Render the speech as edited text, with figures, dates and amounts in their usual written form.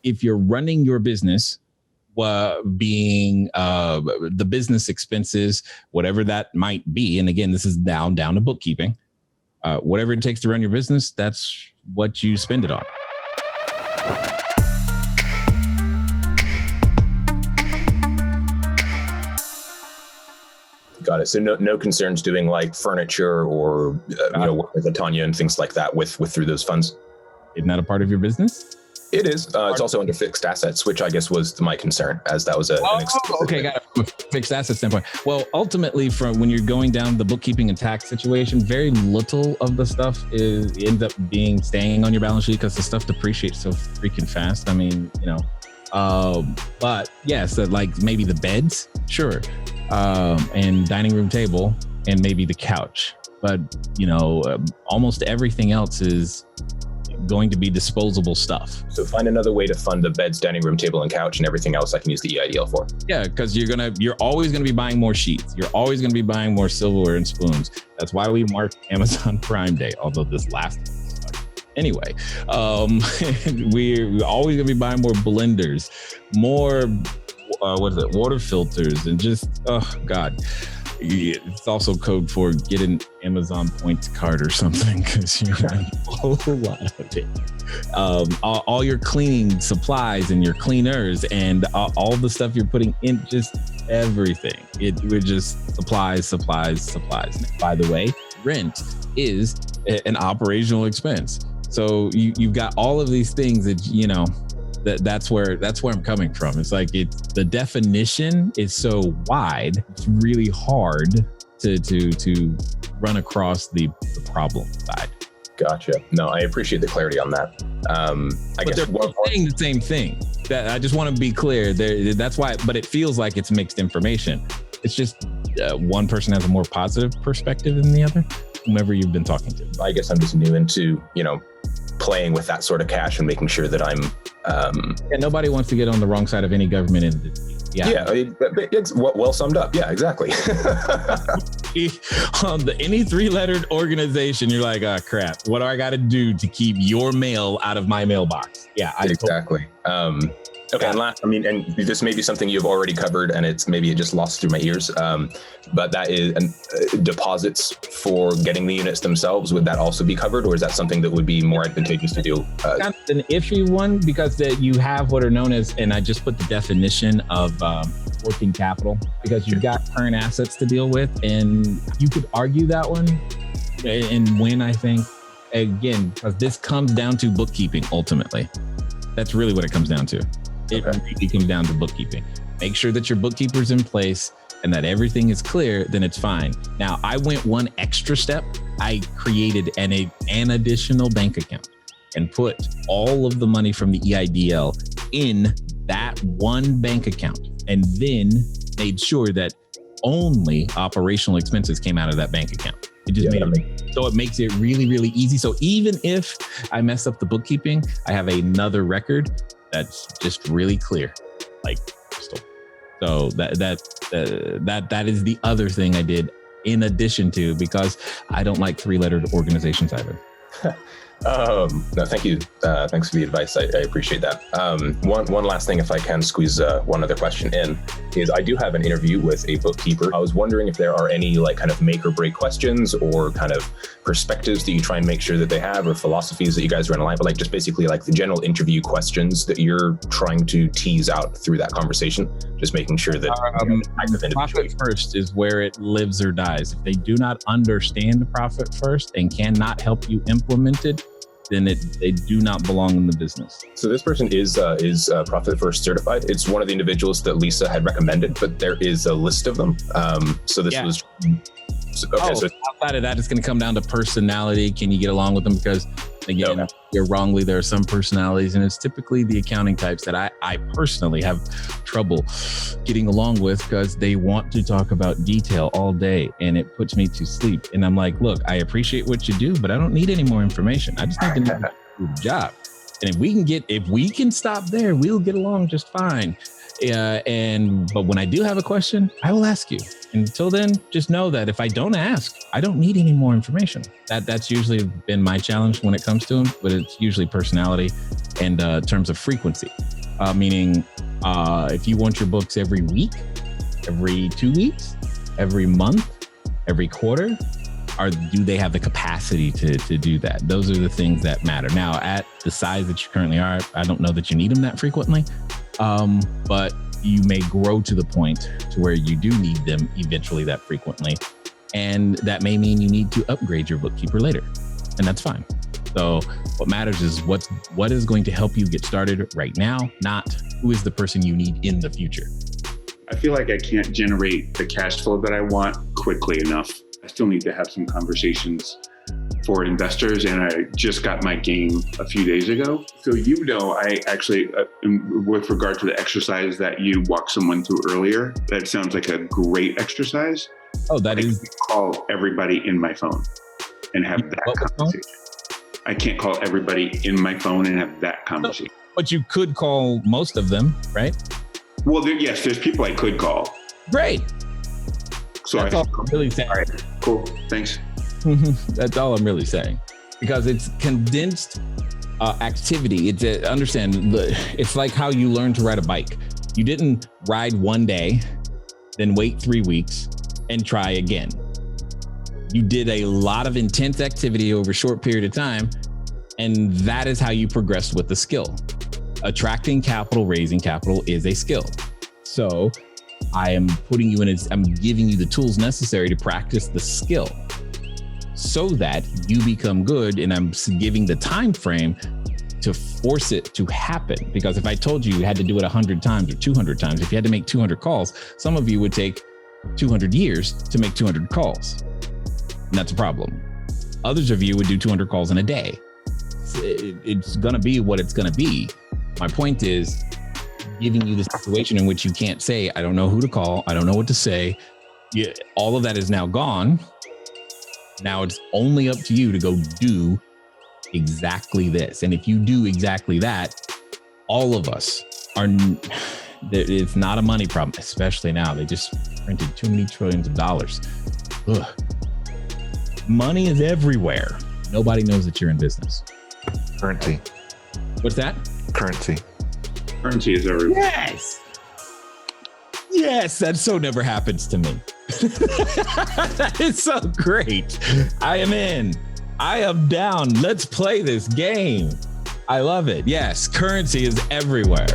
if you're running your business, being the business expenses, whatever that might be. And again, this is down to bookkeeping. Whatever it takes to run your business, that's what you spend it on. Got it. So no concerns doing like furniture or work with Tanya and things like that with through those funds. Isn't that a part of your business? It is. It's also under fixed assets, which I guess was my concern, as that was an okay, got it. From a fixed asset standpoint. Well, ultimately, from when you're going down the bookkeeping and tax situation, very little of the stuff ends up staying on your balance sheet because the stuff depreciates so freaking fast. I mean, but yes, like maybe the beds, sure, and dining room table, and maybe the couch. But almost everything else is going to be disposable stuff. So find another way to fund the beds, dining room table, and couch, and everything else I can use the EIDL for. Yeah, because you're always gonna be buying more sheets. You're always gonna be buying more silverware and spoons. That's why we mark Amazon Prime Day, although this last anyway. We're always gonna be buying more blenders, more water filters, and just God. It's also code for get an Amazon points card or something because you have a whole lot of it. All your cleaning supplies and your cleaners and all the stuff you're putting in, just everything. We're just supplies. By the way, rent is an operational expense. So you've got all of these things that that's where I'm coming from. It's like the definition is so wide, it's really hard to run across the problem side. Gotcha. No, I appreciate the clarity on that. But they're both saying the same thing. That I just want to be clear. That's why, but it feels like it's mixed information. It's just one person has a more positive perspective than the other, whomever you've been talking to. I guess I'm just new into, playing with that sort of cash and making sure that I'm nobody wants to get on the wrong side of any government entity. Yeah, it's well summed up. Yeah, exactly. Any three-lettered organization, you're like, oh crap, what do I got to do to keep your mail out of my mailbox? Yeah, exactly. Okay, and last, and this may be something you've already covered, and it just lost through my ears. But that is deposits for getting the units themselves. Would that also be covered, or is that something that would be more advantageous to do? That's an iffy one because you have what are known as, and I just put the definition of working capital because you've got current assets to deal with, and you could argue that one and win. I think again because this comes down to bookkeeping ultimately. That's really what it comes down to. It really comes down to bookkeeping. Make sure that your bookkeeper's in place and that everything is clear, then it's fine. Now, I went one extra step. I created an additional bank account and put all of the money from the EIDL in that one bank account, and then made sure that only operational expenses came out of that bank account. It just so it makes it really, really easy. So even if I mess up the bookkeeping, I have another record that's just really clear, like crystal. So that is the other thing I did in addition to, because I don't like three-lettered organizations either. No, thank you. Thanks for the advice. I appreciate that. One last thing, if I can squeeze one other question in, is I do have an interview with a bookkeeper. I was wondering if there are any kind of make or break questions or kind of perspectives that you try and make sure that they have, or philosophies that you guys run a line, but just basically the general interview questions that you're trying to tease out through that conversation, just making sure that profit first is where it lives or dies. If they do not understand profit first and cannot help you implement it, then they do not belong in the business. So this person is Profit First certified. It's one of the individuals that Lisa had recommended, but there is a list of them. So this was... Okay, so outside of that, it's going to come down to personality. Can you get along with them? Because again, you're wrongly, there are some personalities, and it's typically the accounting types that I personally have trouble getting along with because they want to talk about detail all day, and it puts me to sleep. And I'm like, look, I appreciate what you do, but I don't need any more information. I just need to know the job. And if we can stop there, we'll get along just fine. But when I do have a question, I will ask you. Until then, just know that if I don't ask, I don't need any more information. That's usually been my challenge when it comes to them, but it's usually personality and terms of frequency. Meaning, if you want your books every week, every 2 weeks, every month, every quarter, do they have the capacity to do that? Those are the things that matter. Now, at the size that you currently are, I don't know that you need them that frequently, but you may grow to the point to where you do need them eventually that frequently. And that may mean you need to upgrade your bookkeeper later, and that's fine. So what matters is what is going to help you get started right now, not who is the person you need in the future. I feel like I can't generate the cash flow that I want quickly enough. I still need to have some conversations for investors, and I just got my game a few days ago. So, I actually, with regard to the exercise that you walked someone through earlier, that sounds like a great exercise. Oh, that is. Call everybody in my phone and have that conversation. I can't call everybody in my phone and have that conversation. But you could call most of them, right? Well, there's people I could call. Great. So that's all I'm really saying. All right, cool. Thanks. That's all I'm really saying, because it's condensed activity. It's like how you learn to ride a bike. You didn't ride one day, then wait 3 weeks and try again. You did a lot of intense activity over a short period of time, and that is how you progress with the skill. Attracting capital, raising capital is a skill. So I am putting you in, I'm giving you the tools necessary to practice the skill so that you become good. And I'm giving the time frame to force it to happen. Because if I told you had to do it 100 times or 200 times, if you had to make 200 calls, some of you would take 200 years to make 200 calls. And that's a problem. Others of you would do 200 calls in a day. It's going to be what it's going to be. My point is giving you the situation in which you can't say, I don't know who to call. I don't know what to say. All of that is now gone. Now it's only up to you to go do exactly this. And if you do exactly that, all of us are, it's not a money problem, especially now. They just printed too many trillions of dollars. Ugh. Money is everywhere. Nobody knows that you're in business. Currency. What's that? Currency. Currency is everywhere. Yes, that so never happens to me. That is so great. I am in. I am down. Let's play this game. I love it. Yes, currency is everywhere.